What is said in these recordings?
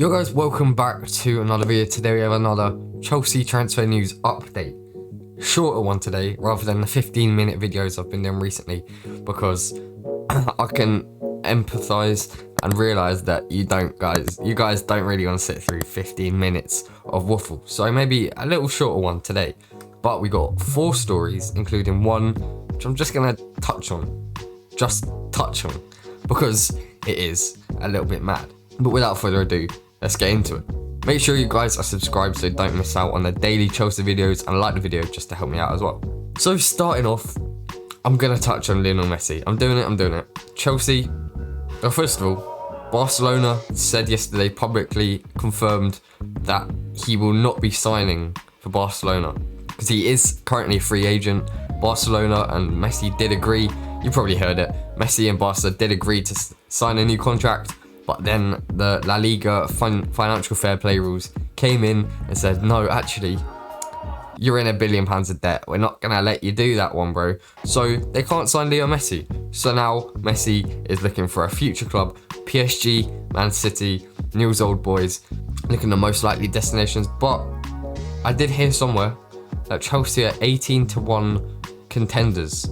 Yo guys, welcome back to another video. Today we have another Chelsea transfer news update. Shorter one today rather than the 15-minute videos I've been doing recently, because I can empathise and realise that you guys don't really want to sit through 15 minutes of waffle. So maybe a little shorter one today. But we got 4 stories, including one which I'm just gonna touch on. Just touch on. Because it is a little bit mad. But without further ado, let's get into it. Make sure you guys are subscribed so you don't miss out on the daily Chelsea videos, and like the video just to help me out as well. So starting off, I'm going to touch on Lionel Messi. I'm doing it. Chelsea, well, first of all, Barcelona said yesterday publicly confirmed that he will not be signing for Barcelona because he is currently a free agent. Barcelona and Messi did agree, you probably heard it, Messi and Barca did agree to sign a new contract. But then the La Liga financial fair play rules came in and said, no, actually, you're in £1 billion of debt. We're not going to let you do that one, bro. So they can't sign Leo Messi. So now Messi is looking for a future club. PSG, Man City, Newell's Old Boys, looking at most likely destinations. But I did hear somewhere that Chelsea are 18-1 contenders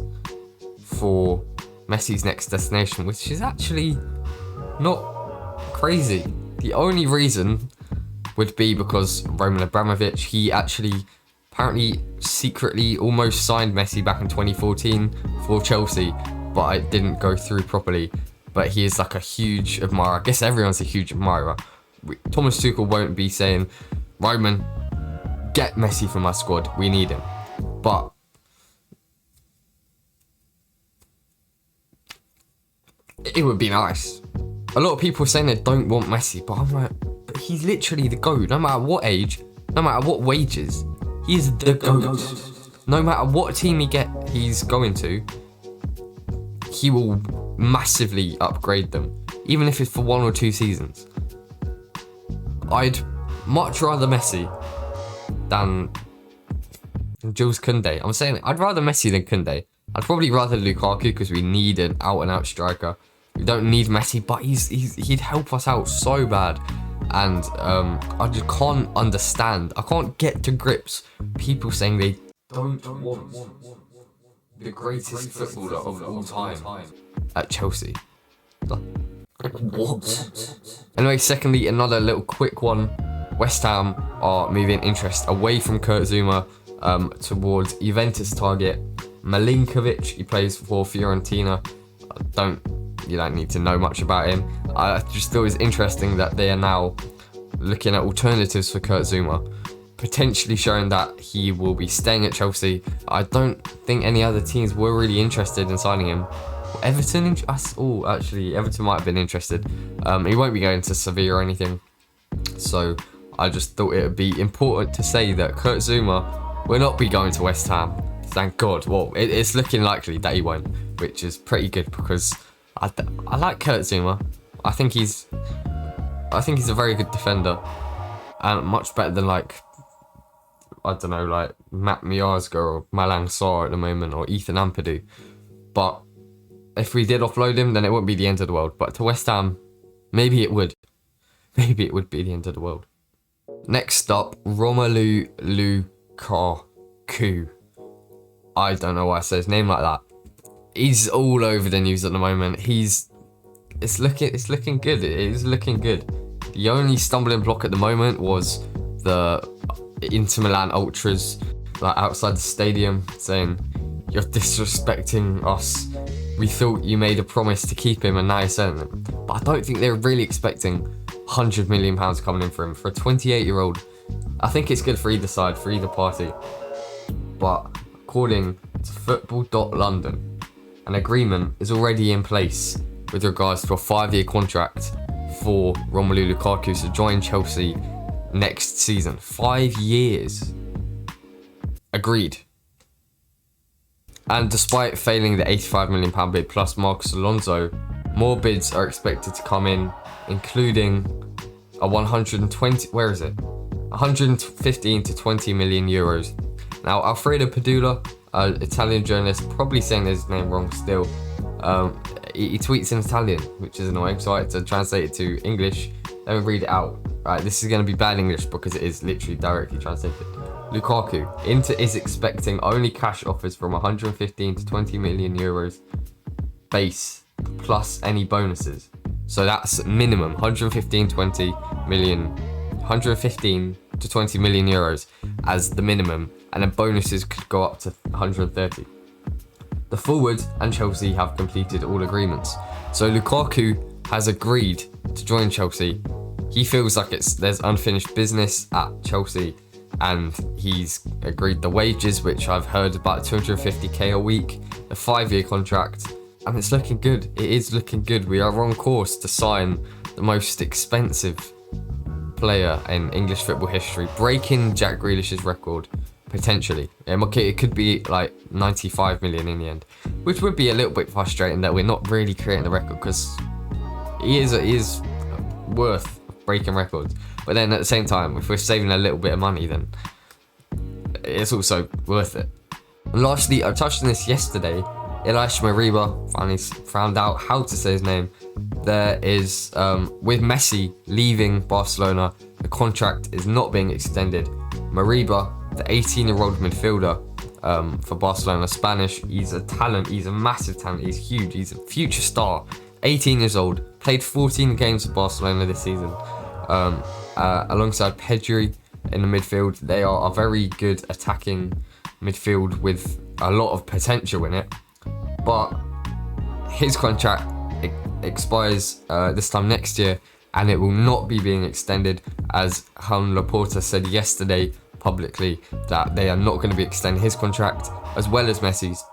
for Messi's next destination, which is actually not crazy. The only reason would be because Roman Abramovich, he actually apparently secretly almost signed Messi back in 2014 for Chelsea, but it didn't go through properly. But he is like a huge admirer. I guess everyone's a huge admirer. Thomas Tuchel won't be saying, Roman, get Messi from my squad, we need him. But it would be nice. A lot of people are saying they don't want Messi, but I'm like, but he's literally the GOAT. No matter what age, no matter what wages, he is the GOAT. No matter what team he's going to, he will massively upgrade them, even if it's for 1 or 2 seasons. I'd much rather Messi than Jules Koundé. I'm saying it, I'd rather Messi than Koundé. I'd probably rather Lukaku because we need an out-and-out striker. We don't need Messi, but he'd help us out so bad. And I just can't understand. I can't get to grips people saying they don't want the greatest footballer of all time at Chelsea. What? Anyway, secondly, another little quick one. West Ham are moving interest away from Kurt Zouma towards Juventus target Milinkovic. He plays for Fiorentina. You don't need to know much about him. I just thought it was interesting that they are now looking at alternatives for Kurt Zouma, potentially showing that he will be staying at Chelsea. I don't think any other teams were really interested in signing him. Everton, Everton might have been interested. He won't be going to Sevilla or anything. So I just thought it would be important to say that Kurt Zouma will not be going to West Ham. Thank God. Well, it's looking likely that he won't, which is pretty good because I like Kurt Zouma. I think he's a very good defender, and much better than like Matt Miazga or Malang Sarr at the moment, or Ethan Ampadu. But if we did offload him, then it wouldn't be the end of the world. But to West Ham, maybe it would. Maybe it would be the end of the world. Next up, Romelu Lukaku. I don't know why I say his name like that. He's all over the news at the moment. It's looking good. It is looking good. The only stumbling block at the moment was the Inter Milan ultras outside the stadium saying, "You're disrespecting us. We thought you made a promise to keep him and now you're selling him." But I don't think they're really expecting £100 million coming in for him. For a 28-year-old, I think it's good for either side, for either party. But according to Football.London, an agreement is already in place with regards to a 5-year contract for Romelu Lukaku to join Chelsea next season. 5 years. Agreed. And despite failing the £85 million bid plus Marcus Alonso, more bids are expected to come in, including a 115 to 20 million euros. Now, Alfredo Padula, Italian journalist, probably saying his name wrong still, he tweets in Italian, which is annoying, so I had to translate it to English. Let me read it out. Right, this is going to be bad English because it is literally directly translated. Lukaku, Inter is expecting only cash offers from 115 to 20 million euros base plus any bonuses. So that's minimum 115 to 20 euros as the minimum, and then bonuses could go up to 130. The forward and Chelsea have completed all agreements. So Lukaku has agreed to join Chelsea. He feels like there's unfinished business at Chelsea, and he's agreed the wages, which I've heard about 250k a week, a 5-year contract, and it's looking good. It is looking good. We are on course to sign the most expensive player in English football history, breaking Jack Grealish's record, potentially. It could be like 95 million in the end, which would be a little bit frustrating that we're not really creating the record, because he is worth breaking records. But then at the same time, if we're saving a little bit of money, then it's also worth it. And lastly, I touched on this yesterday. Elias Mariba finally found out how to say his name. There is, with Messi leaving Barcelona, the contract is not being extended. Mariba, the 18-year-old midfielder for Barcelona, Spanish, he's a talent, he's a massive talent, he's huge, he's a future star. 18 years old, played 14 games for Barcelona this season. Alongside Pedri in the midfield, they are a very good attacking midfield with a lot of potential in it. But his contract expires this time next year, and it will not be being extended, as Laporta said yesterday publicly that they are not going to be extending his contract as well as Messi's.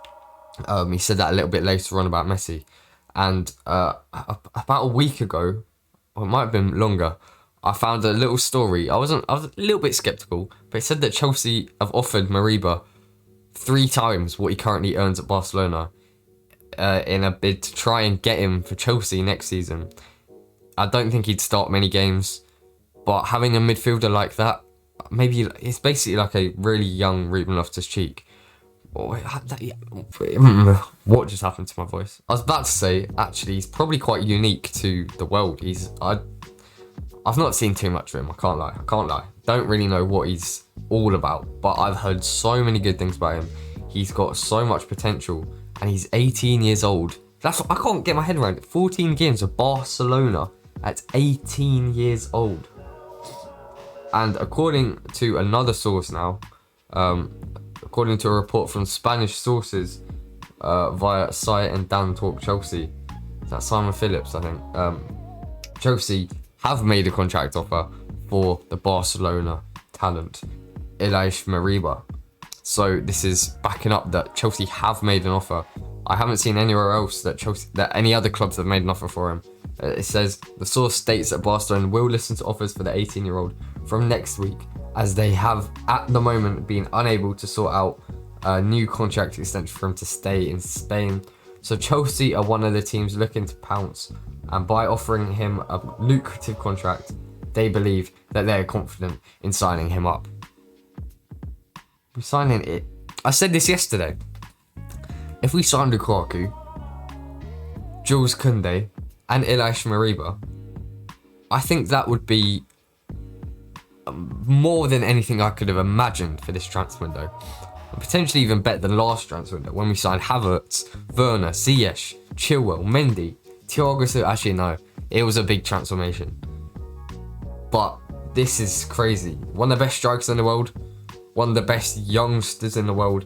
He said that a little bit later on about Messi. And about a week ago, or it might have been longer, I found a little story. I was a little bit skeptical, but it said that Chelsea have offered Mariba 3 times what he currently earns at Barcelona in a bid to try and get him for Chelsea next season. I don't think he'd start many games, but having a midfielder like that, maybe it's basically like a really young Ruben Loftus-Cheek. What just happened to my voice? I was about to say, actually, he's probably quite unique to the world. I've not seen too much of him, I can't lie. Don't really know what he's all about, but I've heard so many good things about him. He's got so much potential, and he's 18 years old. That's what I can't get my head around it. 14 games for Barcelona at 18 years old. And according to another source now, according to a report from Spanish sources via Sai and Dan Talk Chelsea, is that Simon Phillips, I think, Chelsea have made a contract offer for the Barcelona talent, Elias Mariba. So this is backing up that Chelsea have made an offer. I haven't seen anywhere else that any other clubs have made an offer for him. It says, the source states that Barcelona will listen to offers for the 18-year-old from next week, as they have at the moment been unable to sort out a new contract extension for him to stay in Spain. So Chelsea are one of the teams looking to pounce, and by offering him a lucrative contract, they believe that they're confident in signing him up. We're signing it. I said this yesterday. If we sign Lukaku, Jules Koundé, and Elias Mariba, I think that would be more than anything I could have imagined for this transfer window. And potentially even better than last transfer window when we signed Havertz, Werner, Ziyech, Chilwell, Mendy, Thiago. So actually no, it was a big transformation. But this is crazy. One of the best strikers in the world, one of the best youngsters in the world,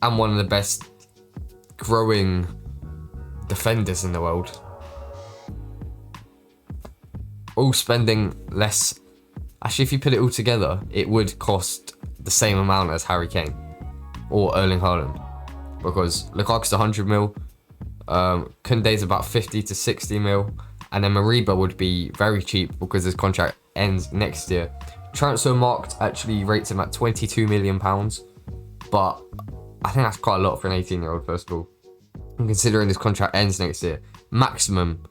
and one of the best growing defenders in the world. All spending less. Actually, if you put it all together, it would cost the same amount as Harry Kane or Erling Haaland, because Lukaku's 100 mil, Koundé's about 50 to 60 mil, and then Mariba would be very cheap because his contract ends next year. Transfermarkt actually rates him at £22 million, but I think that's quite a lot for an 18-year-old, first of all. And considering his contract ends next year, maximum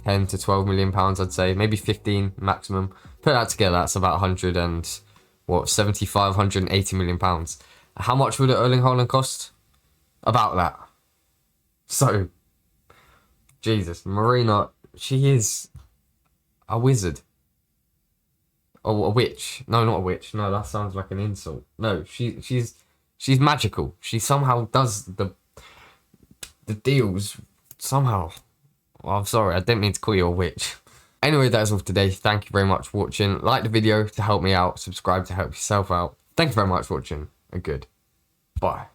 10 to 12 million pounds, I'd say, maybe 15 maximum. Put that together, that's about 180 million pounds. How much would Erling Haaland cost? About that. So, Jesus, Marina, she is A wizard. Or a witch. No, not a witch. No, that sounds like an insult. No, she's magical. She somehow does the deals somehow. Well, I'm sorry, I didn't mean to call you a witch. Anyway, that's all for today. Thank you very much for watching. Like the video to help me out. Subscribe to help yourself out. Thank you very much for watching. And good. Bye.